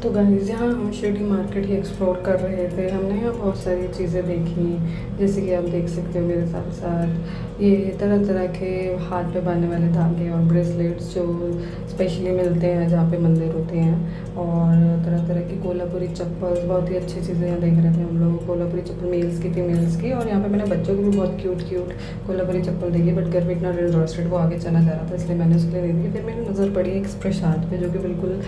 तो गाइस यहाँ हम शिरडी मार्केट ही एक्सप्लोर कर रहे थे। हमने यहाँ बहुत सारी चीज़ें देखी, जैसे कि आप देख सकते हो मेरे साथ साथ ये तरह तरह के हाथ पे बांधने वाले धागे और ब्रेसलेट्स जो स्पेशली मिलते हैं जहाँ पे मंदिर होते हैं, और तरह तरह की कोल्हापुरी चप्पल, बहुत ही अच्छी चीज़ें यहाँ देख रहे थे हम लोग। कोल्हापुरी चप्पल मेल्स की, फीमेल्स की, और यहाँ पे मैंने बच्चों की भी बहुत क्यूट क्यूट कोल्हापुरी चप्पल देखी। बट घर में इतना इंटरेस्टेड वो आगे चला जा रहा था, इसलिए मैंने उसके लिए नहीं देखी। फिर मेरी नज़र पड़ी एक प्रसाद पे जो कि बिल्कुल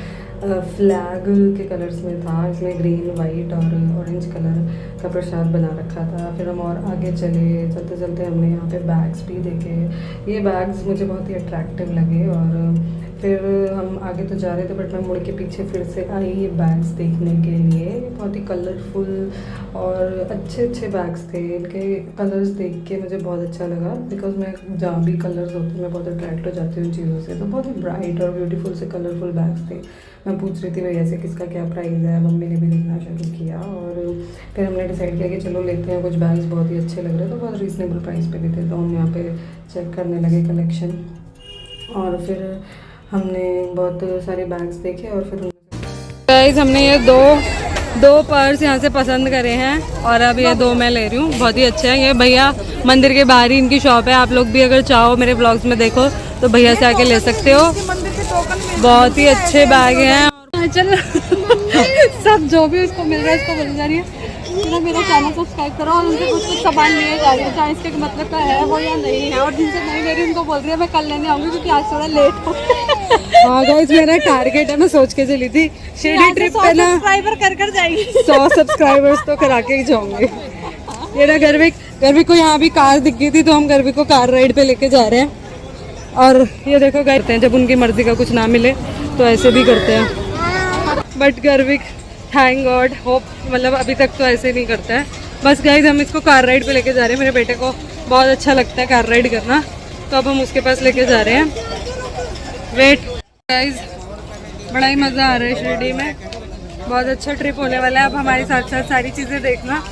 फ्लैग के कलर्स में था। इसमें ग्रीन, वाइट और ऑरेंज कलर का प्रसाद बना रखा था। फिर हम और आगे चलते चलते हमने यहाँ पे बैग्स भी देखे। ये बैग्स मुझे बहुत ही अट्रैक्टिव लगे, और फिर हम आगे तो जा रहे थे बट मैं मुड़ के पीछे फिर से आई ये बैग्स देखने के लिए। बहुत ही कलरफुल और अच्छे अच्छे बैग्स थे। इनके कलर्स देख के मुझे बहुत अच्छा लगा, बिकॉज मैं जहाँ भी कलर्स होते हैं मैं बहुत अट्रैक्ट हो जाती हूँ उन चीज़ों से। तो बहुत ही ब्राइट और ब्यूटीफुल से कलरफुल बैग्स थे। मैं पूछ रही थी भैया से किसका क्या प्राइस है। मम्मी ने भी देखना शुरू किया, और फिर हमने डिसाइड किया कि चलो लेते हैं। कुछ बैग्स बहुत ही अच्छे लग रहे थे, बहुत रीज़नेबल प्राइस पे भी थे, तो हम यहाँ पे चेक करने लगे कलेक्शन। और फिर हमने बहुत सारे बैग्स देखे, और फिर गाइस हमने ये दो पर्स यहाँ से पसंद करे हैं, और अब ये दो मैं ले रही हूँ। बहुत ही अच्छे हैं ये। भैया मंदिर के बाहर ही इनकी शॉप है। आप लोग भी अगर चाहो मेरे ब्लॉग्स में देखो तो भैया से आके ले सकते हो। बहुत ही अच्छे बैग हैं। चल सब जो भी उसको मिल रहा है उसको मिल जा रही है। मेरा चैनल सब्सक्राइब करो, और उनसे कुछ सामान लिए जा रही है, चाहे इसके मतलब का है वो या नहीं है। और जिनसे नहीं ले रही उनको बोल रही है मैं कल लेने आऊँगी, क्योंकि आज थोड़ा लेट हो। हाँ गाइस, मेरा टारगेट है, मैं सोच के चली थी शिरडी ट्रिप पे ना सब्सक्राइबर कर जाएगी। 100 सब्सक्राइबर्स तो करा के ही जाऊंगी। ये ना गर्वी को यहाँ भी कार दिख गई थी, तो हम गर्वी को कार राइड पे लेके जा रहे हैं। और ये देखो करते हैं, जब उनकी मर्जी का कुछ ना मिले तो ऐसे भी करते हैं। बट गर्विक थैंक गॉड होप, मतलब अभी तक तो ऐसे नहीं करता है। बस गाइज हम इसको कार राइड पे लेके जा रहे हैं। मेरे बेटे को बहुत अच्छा लगता है कार राइड करना, तो अब हम उसके पास लेके जा रहे हैं। वेट गाइज, बड़ा ही मज़ा आ रहा है शिरडी में। बहुत अच्छा ट्रिप होने वाला है। अब हमारे साथ साथ सारी चीज़ें देखना।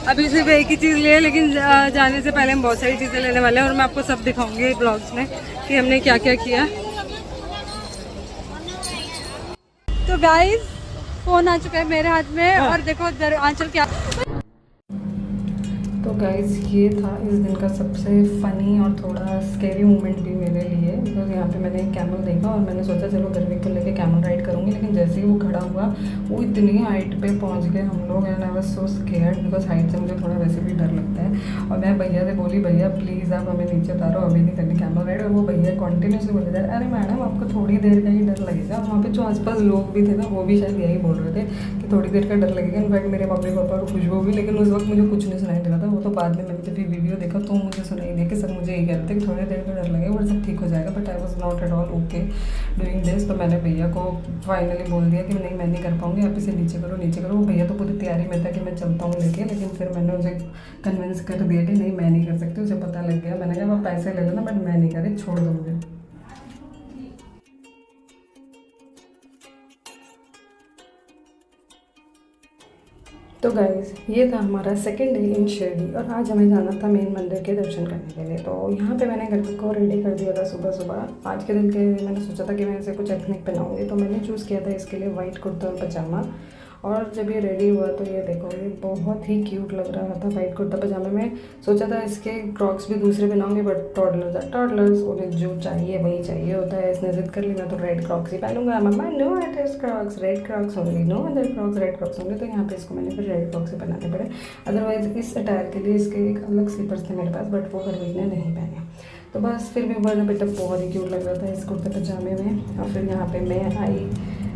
अभी सिर्फ एक ही चीज़ लिए, लेकिन जाने से पहले हम बहुत सारी चीज़ें लेने वाले हैं, और मैं आपको सब दिखाऊंगी ब्लॉग्स में कि हमने क्या क्या किया। तो गाइज फ़ोन आ चुका है मेरे हाथ में, और देखो आंचल क्या। तो गाइज़ ये था इस दिन का सबसे फ़नी और थोड़ा स्कैरी मोमेंट भी मेरे लिए, बिकॉज यहाँ पे मैंने एक कैमल देखा और मैंने सोचा चलो गर्मी को लेके कैमल राइड करूँगी। लेकिन जैसे ही वो खड़ा हुआ, वो इतनी हाइट पे पहुँच गए हम लोग, and I was so scared, because height से मुझे थोड़ा वैसे भी डर लगता है। और मैं भैया से बोली, भैया प्लीज़ आप हमें नीचे उतारो, अभी नहीं करनी कैमल राइड। और वो भैया कॉन्टीन्यूसली बोले थे, अरे मैडम आपको थोड़ी देर का ही डर लगेगा। और वहाँ पर जो आसपास लोग भी थे ना, वो भी शायद यही बोल रहे थे कि थोड़ी देर का डर लगेगा। इनफैक्ट मेरे मम्मी पापा को खुशबू भी, लेकिन उस वक्त मुझे कुछ नहीं सुनाई दे रहा था। वो तो बाद में मैंने जब ये वीडियो देखा तो मुझे सुनाई दे के सब मुझे यही कह रहे थे कि थोड़ी देर का डर लगेगा और सब ठीक हो जाएगा। But I was not at all okay doing this. तो मैंने भैया को फाइनली बोल दिया कि नहीं, मैं नहीं कर पाऊँगी, आप इसे नीचे करो नीचे करो। वो भैया तो पूरी तैयारी में था कि मैं चलता हूँ लेके, लेकिन फिर मैंने उसे कन्विंस कर दिया कि नहीं मैं नहीं कर सकती। उसे पता लग गया। मैंने कहा आप पैसे ले लेना, बट मैं नहीं कर रही, छोड़ दो मुझे। तो गाइज़ ये था हमारा सेकेंड डे इन शिरडी, और आज हमें जाना था मेन मंदिर के दर्शन करने के लिए। तो यहाँ पे मैंने घर को रेडी कर दिया था सुबह सुबह। आज के दिन के मैंने सोचा था कि मैं इसे कुछ एथनिक पहनाऊँगी, तो मैंने चूज़ किया था इसके लिए वाइट कुर्ता और पजामा। और जब ये रेडी हुआ तो ये देखो, ये बहुत ही क्यूट लग रहा था वाइट कुर्ता पजामे में। सोचा था इसके क्रॉक्स भी दूसरे बनाऊंगी, बट टॉडलर्स उन्हें जो चाहिए वही चाहिए होता है। इसने जिद कर ली मैं तो रेड क्रॉक्स ही पहनूंगा। Mama no it Crocs, red Crocs only, no other Crocs, red Crocs only. तो यहाँ पे इसको मैंने फिर रेड क्रॉक्स ही पहनाने पड़े। अदरवाइज इस अटायर के लिए इसके एक अलग स्लीपर्स थे मेरे पास, बट वो गर्वी ने नहीं पहने। तो बस फिर भी मेरा बेटा बहुत ही क्यूट लग रहा था इस कुर्ते पजामे में। और फिर यहाँ पे मैं आई,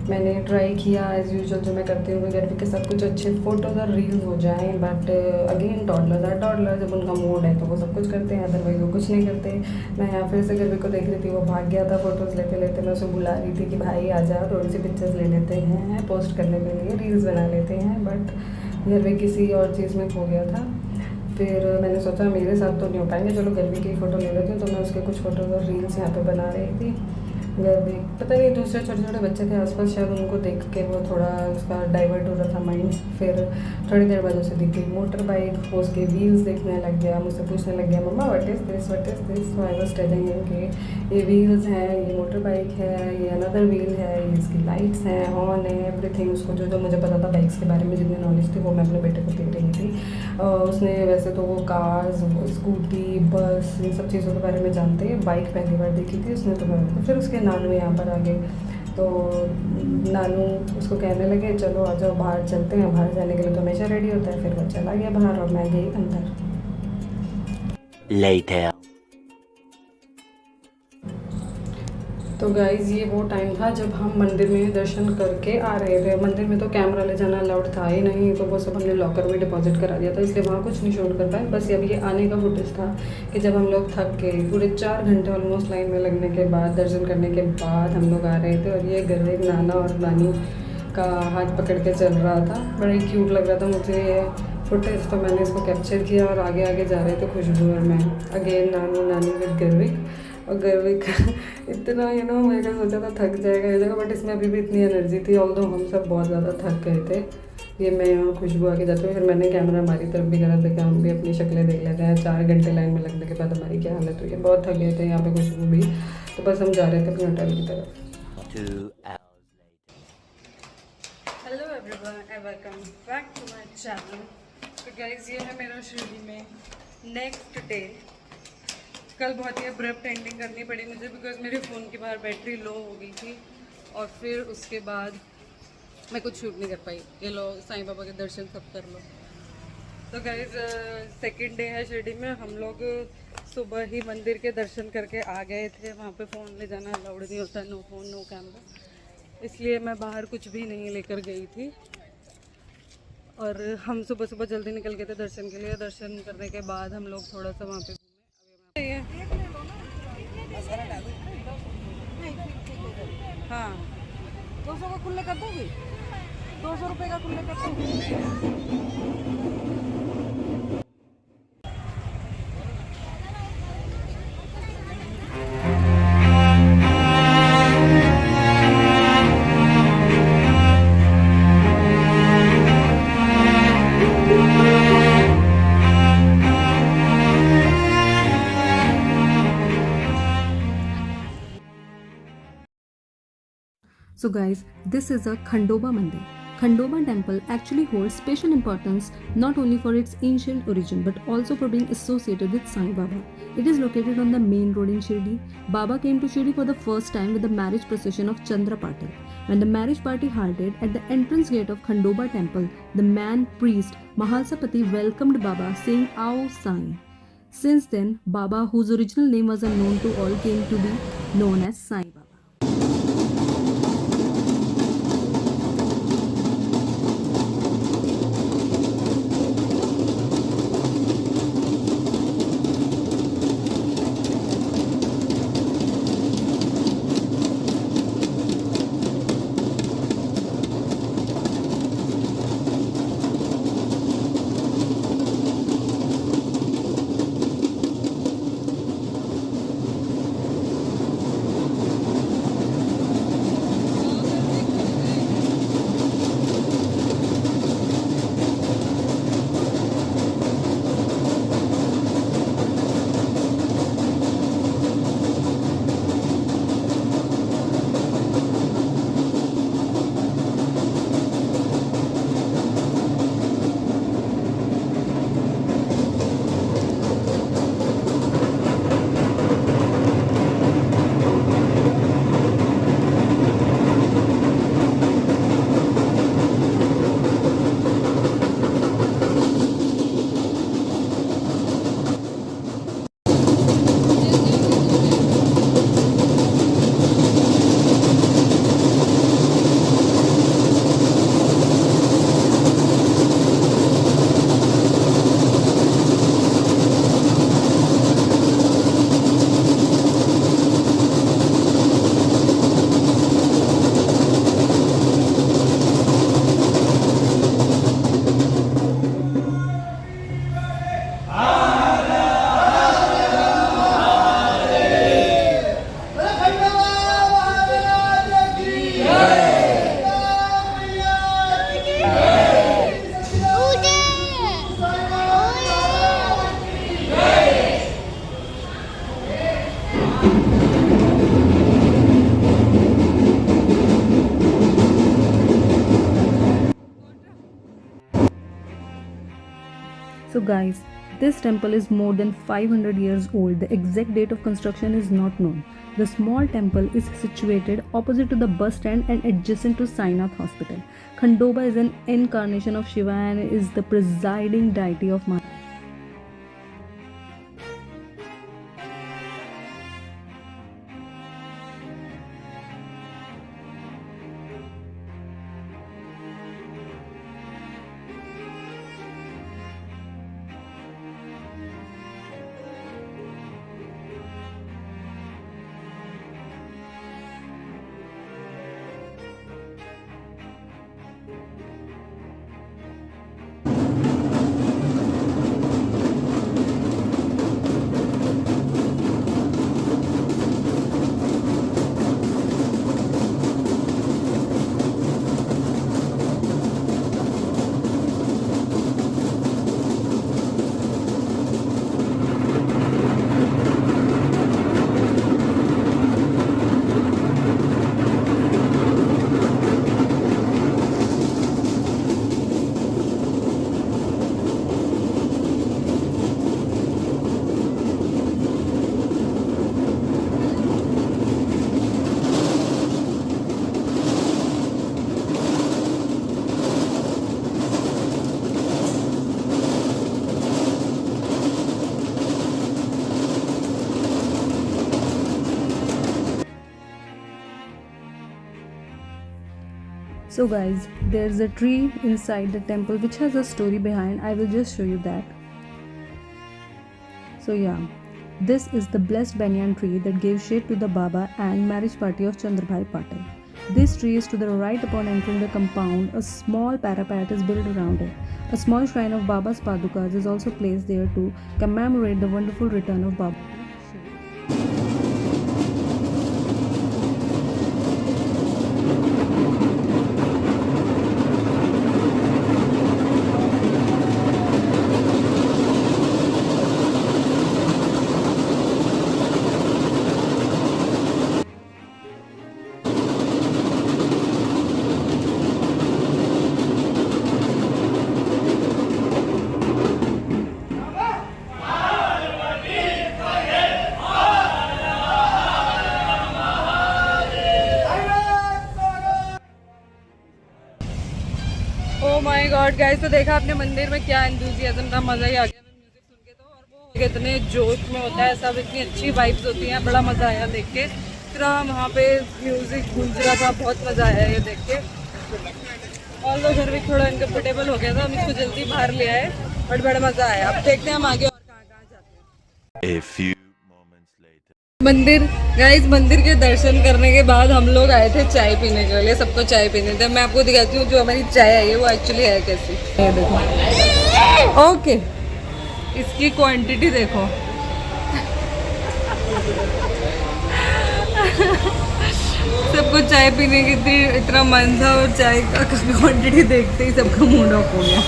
मैंने ट्राई किया एज़ यूजुअल जो मैं करती हूँ गर्वी के साथ कुछ अच्छे फ़ोटोज़ और रील्स हो जाएं। बट अगेन टॉडलर जब उनका मूड है तो वो सब कुछ करते हैं, अदरवाइज वो कुछ नहीं करते। मैं यहाँ फिर से गर्वी को देख रही थी, वो भाग गया था फ़ोटोज़ लेते लेते। मैं उसे बुला रही थी कि भाई आ जा, थोड़ी सी पिक्चर्स ले लेते हैं पोस्ट करने के लिए, रील्स बना लेते हैं। बट गर्वी किसी और चीज़ में खो गया था। फिर मैंने सोचा मेरे साथ तो नहीं हो पाएंगे, चलो गर्वी की फ़ोटो ले लेती हूँ। तो मैं उसके कुछ फ़ोटोज़ और रील्स यहाँ पे बना रही थी। घर देख, पता नहीं दूसरे छोटे छोटे बच्चे थे आसपास, शायद उनको देख के वो थोड़ा उसका डाइवर्ट हो रहा था माइंड। फिर थोड़ी देर बाद उसे दिख गई मोटर बाइक, वो उसके व्हील्स देखने लग गया, मुझसे पूछने लग गया mama what is this, what is this. I was telling him कि ये व्हील्स हैं, ये मोटर बाइक है, ये अनदर व्हील है, ये इसकी लाइट्स हैं, हॉर्न है, एवरीथिंग। उसको जो जो मुझे पता था बाइक्स के बारे में, जितनी नॉलेज थी वो मैं अपने बेटे को दे रही थी। उसने वैसे तो वो कार्स, स्कूटी, बस, इन सब चीज़ों के बारे में जानते हैं। बाइक पहली बार देखी थी उसने तो मैं, फिर उसके नानू यहाँ पर आ गए, तो नानू उसको कहने लगे चलो आ जाओ बाहर चलते हैं। बाहर जाने के लिए तो हमेशा रेडी होता है। फिर वो चला गया बाहर और मैं गई अंदर। Later. तो गाइज़ ये वो टाइम था जब हम मंदिर में दर्शन करके आ रहे थे। मंदिर में तो कैमरा ले जाना अलाउड था ही नहीं, तो वो सब हमने लॉकर में डिपॉजिट करा दिया था, इसलिए वहाँ कुछ नहीं शूट कर पाए। बस अभी ये आने का फुटेज था कि जब हम लोग थक गए, पूरे 4 घंटे ऑलमोस्ट लाइन में लगने के बाद, दर्शन करने के बाद हम लोग आ रहे थे। और ये घर एक नाना और नानी का हाथ पकड़ के चल रहा था, बड़ा ही क्यूट लग रहा था मुझे ये फुटेज, तो मैंने इसको कैप्चर किया। और आगे आगे जा रहे थे खुशबू और मैं, अगेन नानू नानी विद गर्विक। और गर्विक इतना मैंने सोचा था थक जाएगा ये जगह, बट इसमें अभी भी इतनी एनर्जी थी, ऑल्दो हम सब बहुत ज़्यादा थक गए थे। ये मैं और खुशबू आगे जाते हुए, फिर मैंने कैमरा हमारी तरफ भी करा था कि हम भी अपनी शक्लें देख लेते हैं। 4 घंटे लाइन में लगने के बाद हमारी क्या हालत हुई है, बहुत थक गए थे यहाँ पे खुशबू भी। तो बस हम जा रहे थे अपने होटल की तरफ। 2 hours later. Hello everyone and welcome back to my channel. तो गाइस ये है मेरा शिरडी में नेक्स्ट डे। कल बहुत ही अब्रप्ट एंडिंग करनी पड़ी मुझे, बिकॉज मेरे फ़ोन की बाहर बैटरी लो हो गई थी। और फिर उसके बाद मैं कुछ शूट नहीं कर पाई। ये लो साईं बाबा के दर्शन सब कर लो। तो गाइस सेकंड डे है शिरडी में। हम लोग सुबह ही मंदिर के दर्शन करके आ गए थे। वहाँ पे फ़ोन ले जाना अलाउड नहीं होता, नो फ़ोन नो कैमरा, इसलिए मैं बाहर कुछ भी नहीं लेकर गई थी। और हम सुबह सुबह जल्दी निकल गए थे दर्शन के लिए। दर्शन करने के बाद हम लोग थोड़ा सा वहाँ पे घूमे। हाँ 200 का खुले कर दोगे? 200 रुपये का खुले कर दोगे? So guys, this is a Khandoba Mandir. Khandoba temple actually holds special importance not only for its ancient origin but also for being associated with Sai Baba. It is located on the main road in Shirdi. Baba came to Shirdi for the first time with the marriage procession of Chandra Patil. When the marriage party halted at the entrance gate of Khandoba temple, the man priest Mahalsapati welcomed Baba saying "Ao Sai." Since then, Baba, whose original name was unknown to all, came to be known as Sai Baba. guys, this temple is more than 500 years old. The exact date of construction is not known. The small temple is situated opposite to the bus stand and adjacent to Sainath Hospital. Khandoba is an incarnation of Shiva and is the presiding deity of Maharashtra. So guys, there's a tree inside the temple which has a story behind. I will just show you that. So yeah, this is the blessed banyan tree that gave shade to the Baba and marriage party of Chandrabhai Patil. This tree is to the right. Upon entering the compound, a small parapet is built around it. A small shrine of Baba's Padukas is also placed there to commemorate the wonderful return of Baba. Oh my God guys, तो देखा आपने मंदिर में क्या enthusiasm था, मज़ा ही आ गया music सुन के। तो और वो इतने जोश में होता है सब, इतनी अच्छी वाइब्स होती हैं, बड़ा मज़ा आया देख के। फिर वहाँ पे म्यूजिक गूंज रहा था, बहुत मज़ा आया ये देख के। और वो घर भी थोड़ा अनकम्फर्टेबल हो गया था, हम इसको जल्दी बाहर ले आए, बट बड़ा मज़ा आया। अब देखते हैं हम आगे और कहाँ कहाँ जाते हैं। A few moments later. मंदिर गाइस, मंदिर के दर्शन करने के बाद हम लोग आए थे चाय पीने के लिए। सबको चाय पीने थे। मैं आपको दिखाती हूँ जो हमारी चाय आई है वो एक्चुअली है कैसी। ये देखो, ओके, इसकी क्वांटिटी देखो। सबको चाय पीने की इतना मन था और चाय का क्वांटिटी देखते ही सबका मूड ऑफ हो गया।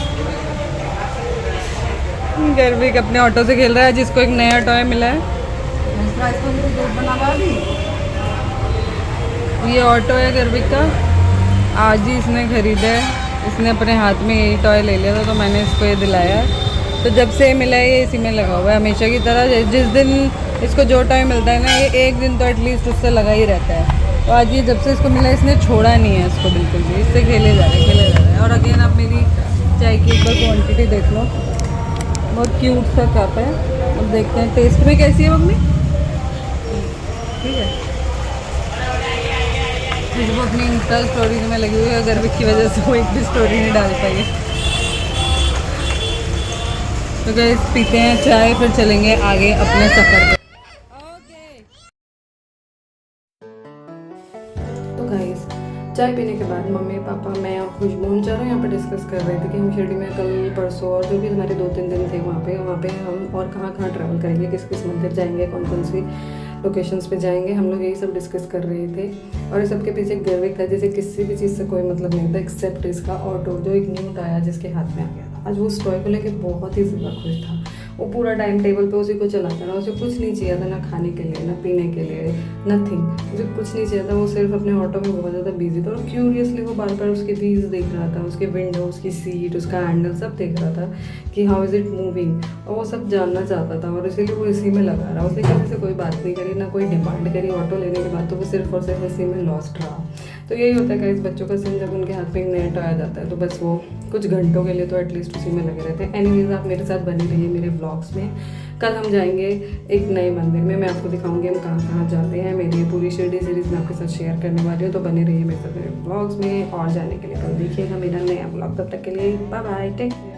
गर्विक अपने ऑटो से खेल रहा है, जिसको एक नया टॉय मिला है। ये ऑटो है गर्विक का, आज ही इसने खरीदा है। इसने अपने हाथ में यही टॉय ले लिया था, तो मैंने इसको ये दिलाया। तो जब से मिला है ये इसी में लगा हुआ है हमेशा की तरह। जिस दिन इसको जो टॉय मिलता है ना, ये एक दिन तो एटलीस्ट उससे लगा ही रहता है। तो आज ये जब से इसको मिला इसने छोड़ा नहीं है इसको बिल्कुल भी, इससे खेले जा रहे हैं। और अगेन आप मेरी चाय की एक बार क्वान्टिटी देख लो, बहुत क्यूट सा कप है। अब देखते हैं टेस्ट में कैसी है मम्मी। ठीक है, वो अपनी इंस्टा स्टोरी में लगी हुई है, गर्विक की वजह से वो एक भी स्टोरी नहीं डाल पाई है। तो गाइस पीते हैं चाय, फिर चलेंगे आगे अपने सफ़र पे। तो गाइस चाय पीने के बाद मम्मी पापा मैं और खुशबू हम चारों यहाँ पे डिस्कस कर रहे थे कि हम शिरडी में कल परसों और जो भी हमारे 2-3 दिन थे वहाँ पे हम और कहाँ ट्रैवल करेंगे, किस किस मंदिर जाएंगे, कौन कौन सी लोकेशंस पे जाएंगे। हम लोग यही सब डिस्कस कर रहे थे। और इस सब के पीछे गर्विक था, जैसे किसी भी चीज़ से कोई मतलब नहीं था एक्सेप्ट इसका ऑटो जो एक न्यू टायर जिसके हाथ में आ गया था। आज वो उस टॉय को लेके बहुत ही ज़्यादा खुश था वो पूरा टाइम टेबल पे उसी को चलाता रहा, उसे कुछ नहीं चाहिए था, ना खाने के लिए ना पीने के लिए, नथिंग, उसे कुछ नहीं चाहिए था। वो सिर्फ अपने ऑटो में बहुत ज़्यादा बिजी था और क्यूरियसली वो बार बार उसके व्हील्स देख रहा था, उसके विंडो, उसकी सीट, उसका हैंडल सब देख रहा था कि हाउ इज़ इट मूविंग, और वो सब जानना चाहता था और इसीलिए वो इसी में लगा रहा। उसने किसी से कोई बात नहीं करी, ना कोई डिमांड करी ऑटो लेने के बाद, तो वो सिर्फ और सिर्फ इसी में लॉस्ट रहा। तो यही होता है गाइस, बच्चों का सीन जब उनके हाथ में एक नया टॉय आ जाता है तो बस वो कुछ घंटों के लिए तो एटलीस्ट उसी में लगे रहते हैं। एनीवेज, आप मेरे साथ बने रहिए मेरे व्लॉग्स में। कल हम जाएंगे एक नए मंदिर में, मैं आपको दिखाऊंगी हम कहाँ कहाँ जाते हैं। मेरी पूरी शिरडी सीरीज़ मैं आपके साथ शेयर करने वाली हूँ, तो बने रहिए मेरे साथ मेरे व्लॉग्स में। और जाने के लिए कल देखिएगा मेरा नया व्लॉग। तब तक के लिए बाय बाय, टेक केयर।